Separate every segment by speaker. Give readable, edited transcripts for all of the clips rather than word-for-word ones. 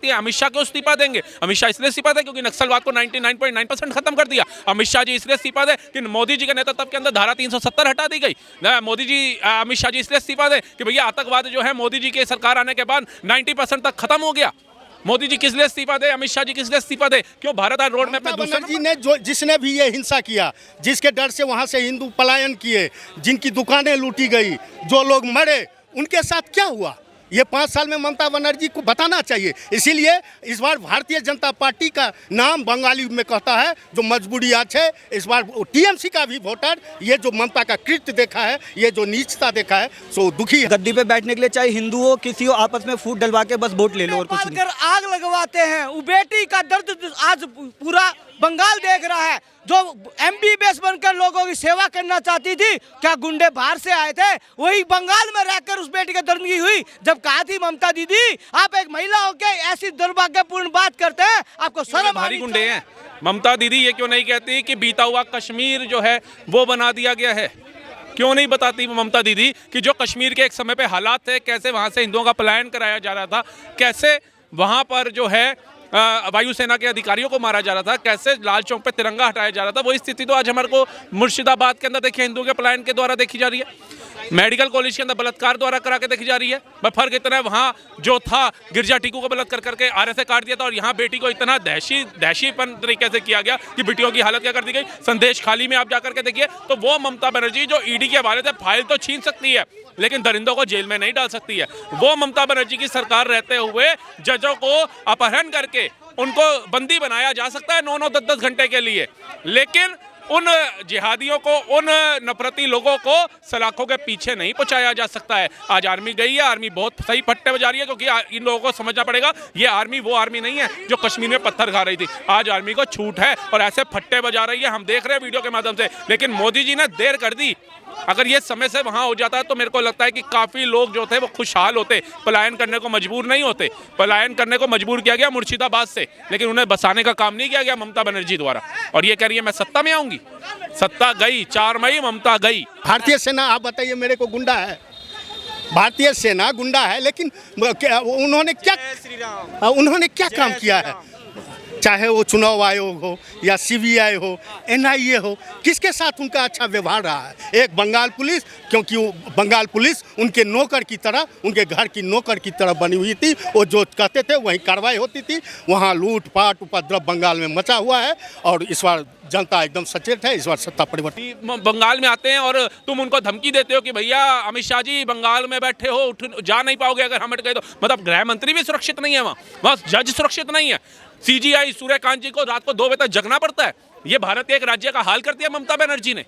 Speaker 1: अमित शाह क्यों इस्तीफा देंगे? अमित शाह इसलिए इस्तीफा दे क्योंकि नक्सलवाद को 99.9% खत्म कर दिया। अमित शाह जी इसलिए इस्तीफा दे कि मोदी जी के नेतृत्व के अंदर धारा 370 हटा दी गई। मोदी जी अमित शाह जी इसलिए इस्तीफा दे कि भैया आतंकवाद जो है मोदी जी के सरकार आने के बाद 90% तक खत्म हो गया। मोदी जी किस लिए इस्तीफा दे? अमित शाह जी किस लिए इस्तीफा दे? क्यों भारत आज रोड में अपने
Speaker 2: बनर्जी ने जिसने भी ये हिंसा किया, जिसके डर से वहां से हिंदू पलायन किए, जिनकी दुकानें लूटी गई, जो लोग मरे, उनके साथ क्या हुआ? ये 5 साल में ममता बनर्जी को बताना चाहिए। इसीलिए इस बार भारतीय जनता पार्टी का नाम बंगाली में कहता है जो मजबूरी आज है। इस बार टीएमसी का भी वोटर ये जो ममता का कृत्य देखा है, ये जो नीचता देखा है, सो दुखी है।
Speaker 3: गद्दी पे बैठने के लिए चाहे हिंदू हो किसी हो, आपस में फूट डलवा के बस वोट ले लो और कुछ नहीं।
Speaker 4: आग लगवाते हैं। वो बेटी का दर्द आज पूरा बंगाल देख रहा है। जो MBBS बनकर लोगों की सेवा करना चाहती थी, क्या गुंडे बाहर से आए थे? वही बंगाल में रहकर उस बेटी की दर्दगी हुई। जब कहा थी ममता दीदी आप एक महिला होकर ऐसी दुर्भाग्यपूर्ण बात करते हैं, आपको शर्म
Speaker 1: भारी गुंडे हैं। ममता दीदी ये क्यों नहीं कहती कि बीता हुआ कश्मीर जो है वो बना दिया गया है? क्यों नहीं बताती ममता दीदी कि जो कश्मीर के एक समय पे हालात थे, कैसे वहां से हिंदुओं का पलायन कराया जा रहा था, कैसे वहां पर जो है वायुसेना के अधिकारियों को मारा जा रहा था, कैसे लाल चौक पे तिरंगा हटाया जा रहा था। वही स्थिति तो आज हमारे को मुर्शिदाबाद के अंदर देखिए हिंदुओं के पलायन के द्वारा देखी जा रही है। मेडिकल कॉलेज के अंदर बलात्कार द्वारा करा के देखी जा रही है। बस फर्क इतना है, वहाँ जो था गिरजा टीकू को बलात्कार करके RSA काट दिया था, और यहाँ बेटी को इतना दहशीपन तरीके से किया गया कि बेटियों की हालत क्या कर दी गई। संदेश खाली में आप जाकर के देखिए तो वो ममता बनर्जी जो ED के हवाले से फाइल तो छीन सकती है लेकिन दरिंदों को जेल में नहीं डाल सकती है। वो ममता बनर्जी की सरकार रहते हुए जजों को अपहरण करके उनको बंदी बनाया जा सकता है 9-9, 10-10 घंटे के लिए, लेकिन उन जिहादियों को, उन नफरती लोगों को सलाखों के पीछे नहीं पहुंचाया जा सकता है। आज आर्मी गई है, आर्मी बहुत सही फट्टे बजा रही है, क्योंकि इन लोगों को समझना पड़ेगा ये आर्मी वो आर्मी नहीं है जो कश्मीर में पत्थर खा रही थी। आज आर्मी को छूट है और ऐसे फट्टे बजा रही है, हम देख रहे हैं वीडियो के माध्यम से। लेकिन मोदी जी ने देर कर दी। अगर ये समय से वहां हो जाता है तो मेरे को लगता है कि काफी लोग जो थे वो खुशहाल होते, पलायन करने को मजबूर नहीं होते। पलायन करने को मजबूर किया गया मुर्शिदाबाद से, लेकिन उन्हें बसाने का काम नहीं किया गया ममता बनर्जी द्वारा। और ये कह रही है मैं सत्ता में आऊंगी। सत्ता गई, 4 मई ममता गई।
Speaker 2: भारतीय सेना, आप बताइए मेरे को गुंडा है? भारतीय सेना गुंडा है, लेकिन उन्होंने क्या काम किया है? चाहे वो चुनाव आयोग हो या CBI हो, NIA हो, किसके साथ उनका अच्छा व्यवहार रहा है? एक बंगाल पुलिस, क्योंकि वो बंगाल पुलिस उनके नौकर की तरह, उनके घर की नौकर की तरह बनी हुई थी। वो जो कहते थे वहीं कार्रवाई होती थी। वहाँ लूटपाट उपद्रव बंगाल में मचा हुआ है और इस बार जनता एकदम सचेत है। इस बार सत्ता परिवर्तन।
Speaker 1: बंगाल में आते हैं और तुम उनको धमकी देते हो कि भैया अमित शाह जी बंगाल में बैठे हो, जा नहीं पाओगे अगर हम हट गए तो। मतलब गृह मंत्री भी सुरक्षित नहीं है वहाँ, बस जज सुरक्षित नहीं है। CGI सूर्यकांत जी को रात को 2 बजे तक जगना पड़ता है। ये भारत के एक राज्य का हाल कर दिया ममता बनर्जी ने।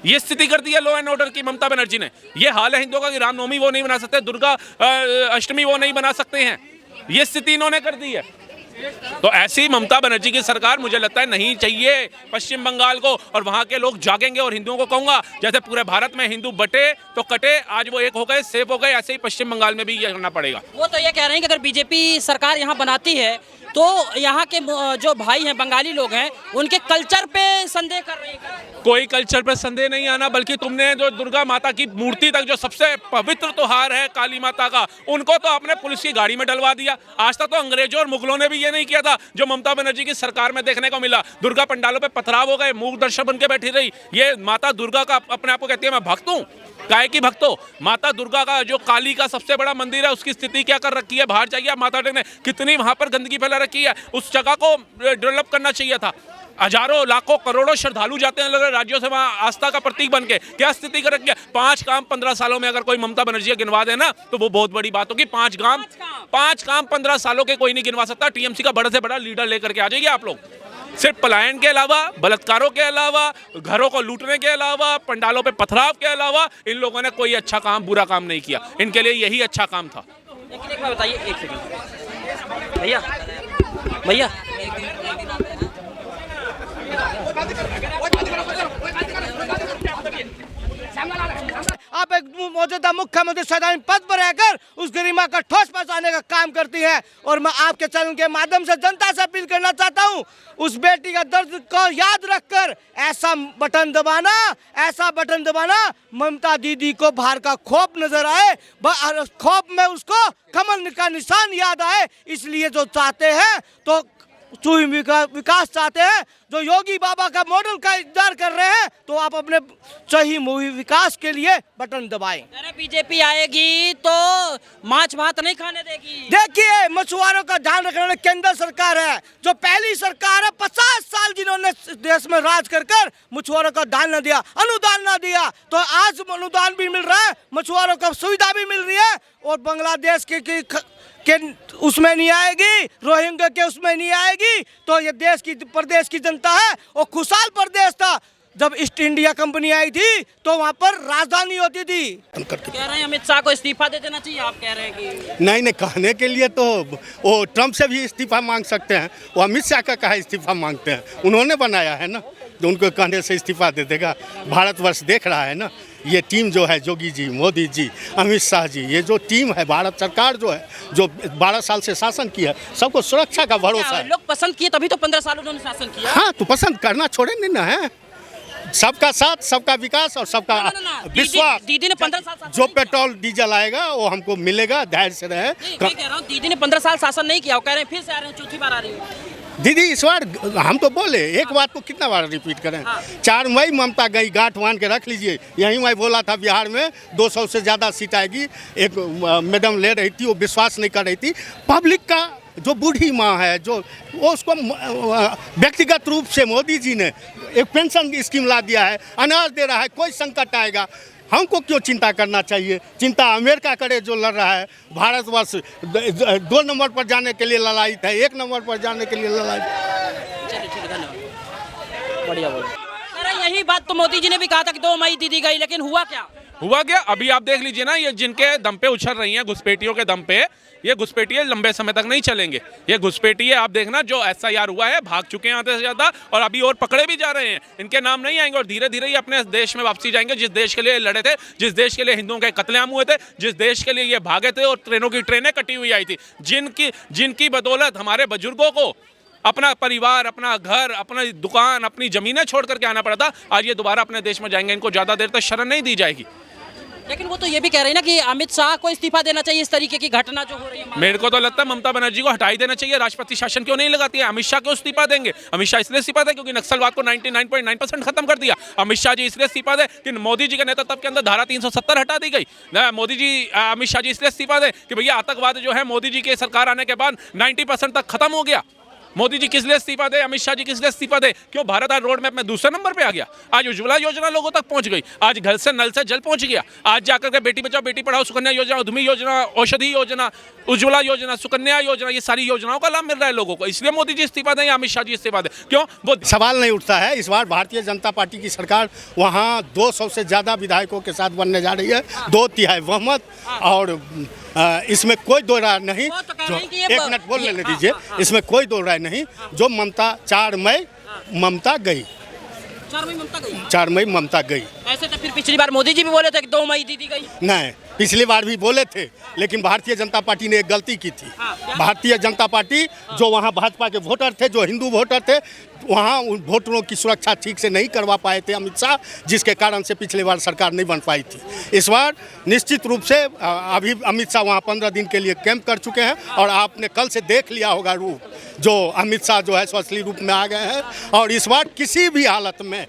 Speaker 1: ये स्थिति कर दी है लॉ एंड ऑर्डर की ममता बनर्जी ने। ये हाल है हिंदुओं का कि रामनवमी वो नहीं बना सकते, दुर्गा अष्टमी वो नहीं बना सकते हैं। ये स्थिति इन्होंने कर दी है। तो ऐसी ममता बनर्जी की सरकार मुझे लगता है नहीं चाहिए पश्चिम बंगाल को। और वहां के लोग जागेंगे और हिंदुओं को कहूंगा जैसे पूरे भारत में हिंदू बटे तो कटे, आज वो एक हो गए, सेफ हो गए, ऐसे ही पश्चिम बंगाल में भी ये करना पड़ेगा।
Speaker 5: वो तो ये कह रहे हैं कि अगर बीजेपी सरकार यहाँ बनाती है तो यहाँ के जो भाई हैं, बंगाली लोग हैं, उनके कल्चर पे संदेह कर रहे हैं।
Speaker 1: कोई कल्चर पे संदेह नहीं आना, बल्कि तुमने जो दुर्गा माता की मूर्ति तक, जो सबसे पवित्र त्योहार है काली माता का, उनको तो अपने पुलिस की गाड़ी में डलवा दिया। आज तक तो अंग्रेजों और मुगलों ने भी ये नहीं किया था जो ममता बनर्जी की सरकार में देखने को मिला। दुर्गा पंडालों पे पथराव हो गए, मूक दर्शक बन के बैठी रही। ये माता दुर्गा का अपने आप को कहती है मैं भक्त हूँ। काय की भक्त हो? माता दुर्गा का जो काली का सबसे बड़ा मंदिर है, उसकी स्थिति क्या कर रखी है? बाहर जाइए आप, माता ने कितनी वहां पर गंदगी फैला रखी है। उस जगह को डेवलप करना चाहिए था। हजारों, लाखों, करोड़ों श्रद्धालु जाते हैं अलग राज्यों से वहां आस्था का प्रतीक बन के। क्या स्थिति कर रखी है? 5 काम 15 सालों में अगर कोई ममता बनर्जी गिनवा देना तो वो बहुत बड़ी बात होगी। 5 काम 15 सालों के कोई नहीं गिनवा सकता। TMC का बड़े से बड़ा लीडर लेकर के आ जाइए आप लोग। सिर्फ पलायन के अलावा, बलात्कारों के अलावा, घरों को लूटने के अलावा, पंडालों पे पथराव के अलावा इन लोगों ने कोई अच्छा काम, बुरा काम नहीं किया। इनके लिए यही अच्छा काम था।
Speaker 5: लेकिन एक बात बताइए, एक सेकंड भैया,
Speaker 4: आप एक मौजूदा मुख्यमंत्री संवैधानिक पद पर रहकर उस गरिमा का ठोस पहुंचाने का काम करती हैं। और मैं आपके चैनल के माध्यम से जनता से अपील करना चाहता हूं, उस बेटी का दर्द को याद रखकर ऐसा बटन दबाना ममता दीदी को बाहर का खौफ नजर आए, खौफ में उसको कमल का निशान याद आए। इसलिए जो चाहते हैं तो विकास चाहते हैं, जो योगी बाबा का मॉडल का इंतजार कर रहे हैं, तो आप अपने सही विकास के लिए बटन दबाएं।
Speaker 5: अरे बीजेपी आएगी तो माछ भात नहीं खाने देगी।
Speaker 4: देखिए, मछुआरों का ध्यान रखने वाली केंद्र सरकार है, जो पहली सरकार है 50 साल जिन्होंने देश में राज कर मछुआरों का ध्यान न दिया, अनुदान न दिया। तो आज अनुदान भी मिल रहा है, मछुआरों को सुविधा भी मिल रही है, और बांग्लादेश के उसमें नहीं आएगी, रोहिंग्या के उसमें नहीं आएगी। तो ये देश की प्रदेश की जनता है, और खुशहाल प्रदेश था। जब ईस्ट इंडिया कंपनी आई थी तो वहाँ पर राजधानी होती थी।
Speaker 5: कह रहे हैं अमित शाह को इस्तीफा दे देना चाहिए, आप कह रहे हैं कि
Speaker 2: नहीं, कहने के लिए तो वो ट्रम्प से भी इस्तीफा मांग सकते हैं, वो अमित शाह का कहा इस्तीफा मांगते हैं, उन्होंने बनाया है ना, जो उनको कहने से इस्तीफा दे देगा। भारतवर्ष देख रहा है ना, ये टीम जो है, योगी जी, मोदी जी, अमित शाह जी, ये जो टीम है, भारत सरकार जो है, जो 12 साल से शासन की है, सबको सुरक्षा का भरोसा है।
Speaker 5: लोग पसंद किए तभी तो 15 साल उन्होंने शासन किया।
Speaker 2: हाँ, तो पसंद करना छोड़ेंगे ना, है सबका साथ, सबका विकास और सबका विश्वास।
Speaker 5: दीदी ने 15 साल
Speaker 2: जो पेट्रोल डीजल आएगा वो हमको मिलेगा, धैर्य से रहे।
Speaker 5: मैं कह रहा हूँ दीदी ने 15 साल शासन नहीं किया, वो कह रहे हैं फिर से आ रहे हैं, चौथी बार आ रही है।
Speaker 2: दीदी इस बार हम तो बोले, एक बात को कितना बार रिपीट करें। 4 मई ममता गई, गांठ बांध के रख लीजिए। यही मैं बोला था बिहार में 200 से ज़्यादा सीट आएगी। एक मैडम ले रही थी, वो विश्वास नहीं कर रही थी। पब्लिक का जो बूढ़ी माँ है, जो वो उसको व्यक्तिगत रूप से मोदी जी ने एक पेंशन स्कीम ला दिया है, अनाज दे रहा है। कोई संकट आएगा हमको क्यों चिंता करना चाहिए? चिंता अमेरिका करे जो लड़ रहा है। भारतवर्ष 2 नंबर पर जाने के लिए ललायित है, 1 नंबर पर जाने के लिए ललायित।
Speaker 5: चलिए ठीक है, धन्यवाद। बढ़िया बोलो। अरे यही बात तो मोदी जी ने भी कहा था कि 2 मई दीदी गई, लेकिन हुआ क्या?
Speaker 1: अभी आप देख लीजिए ना, ये जिनके दम पे उछल रही हैं, घुसपैठियों के दम पे, ये घुसपैठिए लंबे समय तक नहीं चलेंगे। ये घुसपैठिए आप देखना, जो SIR हुआ है, भाग चुके हैं आधे से ज़्यादा, और अभी और पकड़े भी जा रहे हैं। इनके नाम नहीं आएंगे, और धीरे धीरे ये अपने देश में वापसी जाएंगे, जिस देश के लिए लड़े थे, जिस देश के लिए हिंदुओं के कत्लेआम हुए थे, जिस देश के लिए ये भागे थे और ट्रेनों की ट्रेनें कटी हुई आई थी, जिनकी बदौलत हमारे बुजुर्गों को अपना परिवार, अपना घर, अपनी दुकान, अपनी ज़मीनें छोड़ करके आना पड़ा था। आज ये दोबारा अपने देश में जाएंगे, इनको ज़्यादा देर तक शरण नहीं दी जाएगी।
Speaker 5: लेकिन वो तो ये भी कह रहे हैं ना कि अमित शाह को इस्तीफा देना चाहिए, इस तरीके की घटना जो हो रही है।
Speaker 1: मेरे को तो लगता है ममता बनर्जी को हटा ही देना चाहिए। राष्ट्रपति शासन क्यों नहीं लगाती है? अमित शाह क्यों इस्तीफा देंगे? अमित शाह इसलिए इस्तीफा दे क्योंकि नक्सलवाद को 99.9% खत्म कर दिया। अमित शाह जी इसलिए इस्तीफा दे कि मोदी जी के नेतृत्व के अंदर धारा 370 हटा दी गई। अमित शाह जी इसलिए इस्तीफा दे कि भैया आतंकवाद जो है मोदी जी की सरकार आने के बाद 90% तक खत्म हो गया। मोदी जी किस लिए इस्तीफा दे? अमित शाह जी किस लिए इस्तीफा दे? क्यों भारत आज रोड मैप में दूसरे नंबर पे आ गया? आज उज्ज्वला योजना लोगों तक पहुंच गई, आज घर से नल से जल पहुंच गया, आज जाकर के बेटी बचाओ बेटी पढ़ाओ, सुकन्या योजना, उद्यमी योजना, औषधि योजना, उज्ज्वला योजना, सुकन्या योजना, ये सारी योजनाओं का लाभ मिल रहा है लोगों को। इसलिए मोदी जी इस्तीफा दें या अमित शाह जी इस्तीफा दें? क्यों? वो
Speaker 2: सवाल नहीं उठता है। इस बार भारतीय जनता पार्टी की सरकार वहाँ 200 से ज़्यादा विधायकों के साथ बनने जा रही है, 2/3 बहुमत, और इसमें कोई दो राय नहीं। जो 1 मिनट बोल लेने दीजिए, इसमें कोई दो राय नहीं। जो ममता 4 मई ममता गई, 4 मई ममता गई।
Speaker 5: ऐसे तो फिर पिछली बार मोदी जी भी बोले थे कि 2 मई दीदी गई।
Speaker 2: नहीं, पिछली बार भी बोले थे, लेकिन भारतीय जनता पार्टी ने एक गलती की थी। भारतीय जनता पार्टी जो वहाँ भाजपा के वोटर थे, जो हिंदू वोटर थे, वहाँ उन वोटरों की सुरक्षा ठीक से नहीं करवा पाए थे अमित शाह, जिसके कारण से पिछले बार सरकार नहीं बन पाई थी। इस बार निश्चित रूप से अभी अमित शाह वहाँ 15 दिन के लिए कैंप कर चुके हैं, और आपने कल से देख लिया होगा रूप, जो अमित शाह जो है असली रूप में आ गए हैं। और इस बार किसी भी हालत में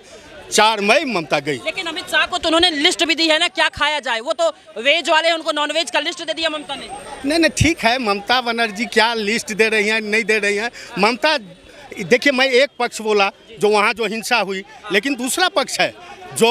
Speaker 2: 4 मई ममता गई।
Speaker 5: लेकिन अमित शाह को तो उन्होंने लिस्ट भी दी है ना, क्या खाया जाए। वो तो वेज वाले हैं, उनको नॉन वेज का लिस्ट दे दिया ममता ने।
Speaker 2: नहीं, ठीक है, ममता बनर्जी क्या लिस्ट दे रही हैं, नहीं दे रही हैं। ममता, देखिए, मैं एक पक्ष बोला जो वहाँ जो हिंसा हुई, लेकिन दूसरा पक्ष है जो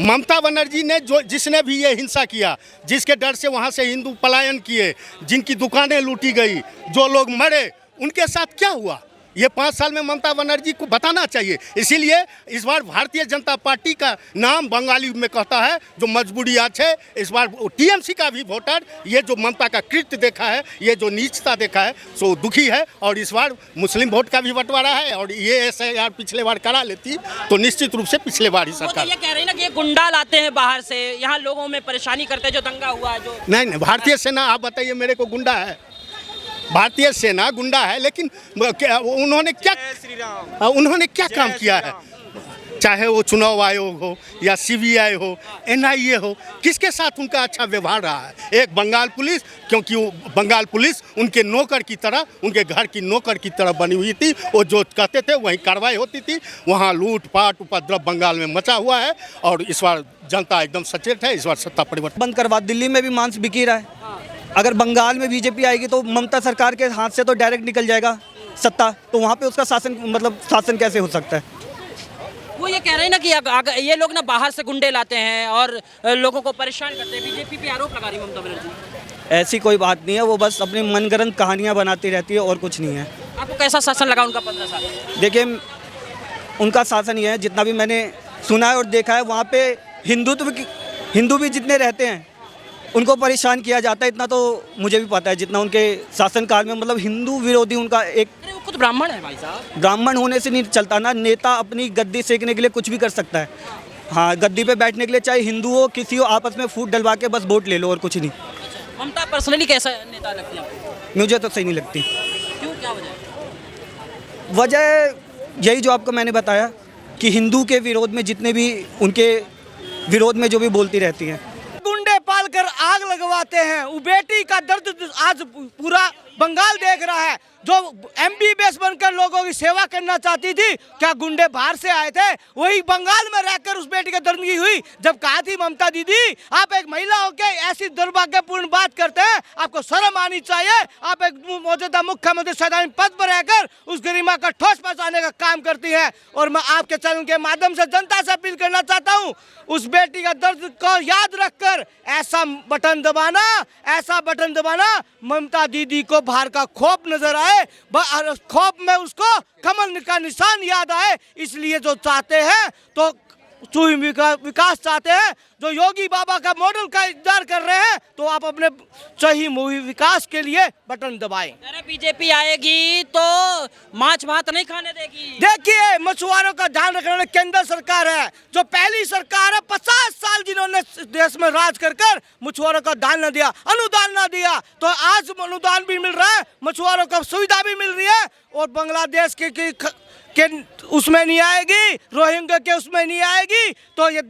Speaker 2: ममता बनर्जी ने, जो जिसने भी ये हिंसा किया, जिसके डर से वहाँ से हिंदू पलायन किए, जिनकी दुकानें लूटी गई, जो लोग मरे, उनके साथ क्या हुआ? ये 5 साल में ममता बनर्जी को बताना चाहिए। इसीलिए इस बार भारतीय जनता पार्टी का नाम बंगाली में कहता है जो मजबूरी आज है। इस बार टीएमसी का भी वोटर ये जो ममता का कृत्य देखा है, ये जो नीचता देखा है, सो दुखी है। और इस बार मुस्लिम वोट का भी बंटवारा है। और ये ऐसे यार पिछले बार करा लेती तो निश्चित रूप से पिछले बार ही
Speaker 5: वो तो
Speaker 2: सरकार।
Speaker 5: ये कह रही ना कि ये गुंडा लाते हैं बाहर से, यहाँ लोगों में परेशानी करते हैं, जो दंगा हुआ है जो।
Speaker 2: नहीं, भारतीय सेना, आप बताइए मेरे को गुंडा है? भारतीय सेना गुंडा है, लेकिन उन्होंने क्या काम किया है? चाहे वो चुनाव आयोग हो या सीबीआई हो, एनआईए हो, किसके साथ उनका अच्छा व्यवहार रहा है? एक बंगाल पुलिस, क्योंकि वो बंगाल पुलिस उनके नौकर की तरह, उनके घर की नौकर की तरह बनी हुई थी। वो जो कहते थे वहीं कार्रवाई होती थी। वहाँ लूटपाट उपद्रव बंगाल में मचा हुआ है। और इस बार जनता एकदम सचेत है। इस बार सत्ता परिवर्तन
Speaker 3: बंद करवा। दिल्ली में भी मांस बिक ही रहा है। अगर बंगाल में बीजेपी आएगी तो ममता सरकार के हाथ से तो डायरेक्ट निकल जाएगा सत्ता, तो वहाँ पे उसका शासन कैसे हो सकता है?
Speaker 5: वो ये कह रहे हैं ना कि ये लोग ना बाहर से गुंडे लाते हैं और लोगों को परेशान करते हैं। बीजेपी पे आरोप लगा रही है ममता बनर्जी।
Speaker 3: ऐसी कोई बात नहीं है, वो बस अपनी मनगढ़ंत कहानियाँ बनाती रहती है और कुछ नहीं है।
Speaker 5: आपको कैसा शासन लगा उनका 15 साल?
Speaker 3: देखिए, उनका शासन ये है, जितना भी मैंने सुना है और देखा है, वहाँ पे हिंदू भी जितने रहते हैं उनको परेशान किया जाता है। इतना तो मुझे भी पता है, जितना उनके शासनकाल में, मतलब हिंदू विरोधी उनका एक।
Speaker 5: अरे वो खुद ब्राह्मण है भाई साहब।
Speaker 3: ब्राह्मण होने से नहीं चलता ना। नेता अपनी गद्दी सेकने के लिए कुछ भी कर सकता है। हाँ, गद्दी पे बैठने के लिए चाहे हिंदू हो, किसी हो, आपस में फूट डलवा के बस वोट ले लो और कुछ नहीं।
Speaker 5: ममता पर्सनली कैसा नेता लगती है आपको?
Speaker 3: मुझे तो सही नहीं लगती।
Speaker 5: क्यों, क्या वजह?
Speaker 3: वजह यही जो आपको मैंने बताया कि हिंदू के विरोध में जितने भी उनके विरोध में जो भी बोलती रहती हैं।
Speaker 4: गुंडे पालकर आग लगवाते हैं। वो बेटी का दर्द आज पूरा बंगाल देख रहा है। जो एमबीबीएस बनकर लोगों की सेवा करना चाहती थी, क्या गुंडे बाहर से आए थे? वही बंगाल में रहकर उस बेटी की दर्दगी हुई। जब कहा थी ममता दीदी, आप एक महिला होकर ऐसी दुर्भाग्यपूर्ण बात करते हैं, आपको शर्म आनी चाहिए। आप एक मौजूदा मुख्यमंत्री संवैधानिक पद पर रहकर उस गरिमा का ठोस पहुंचाने का काम करती हैं। और मैं आपके चैनल के माध्यम से जनता से अपील करना चाहता हूं, उस बेटी का दर्द को याद रखकर ऐसा बटन दबाना ममता दीदी को बाहर का खौफ नजर आए, खौफ में उसको कमल का निशान याद आए। इसलिए जो चाहते हैं तो विकास चाहते हैं, जो योगी बाबा का मॉडल का इंतजार कर रहे हैं, तो आप अपने सही विकास के लिए बटन दबाएं।
Speaker 5: अरे बीजेपी आएगी तो माछ भात नहीं खाने देगी।
Speaker 4: देखिए, मछुआरों का ध्यान रखने वाली केंद्र सरकार है, जो पहली सरकार है 50 साल जिन्होंने देश में राज कर मछुआरों का ध्यान न दिया, अनुदान न दिया। तो आज अनुदान भी मिल रहा है, मछुआरों को सुविधा भी मिल रही है। और बांग्लादेश के उसमें नहीं आएगी, रोहिंग्या के उसमें नहीं आएगी। तो ये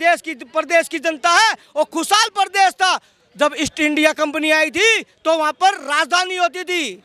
Speaker 4: प्रदेश की जनता है। और खुशहाल प्रदेश था। जब ईस्ट इंडिया कंपनी आई थी तो वहाँ पर राजधानी होती थी।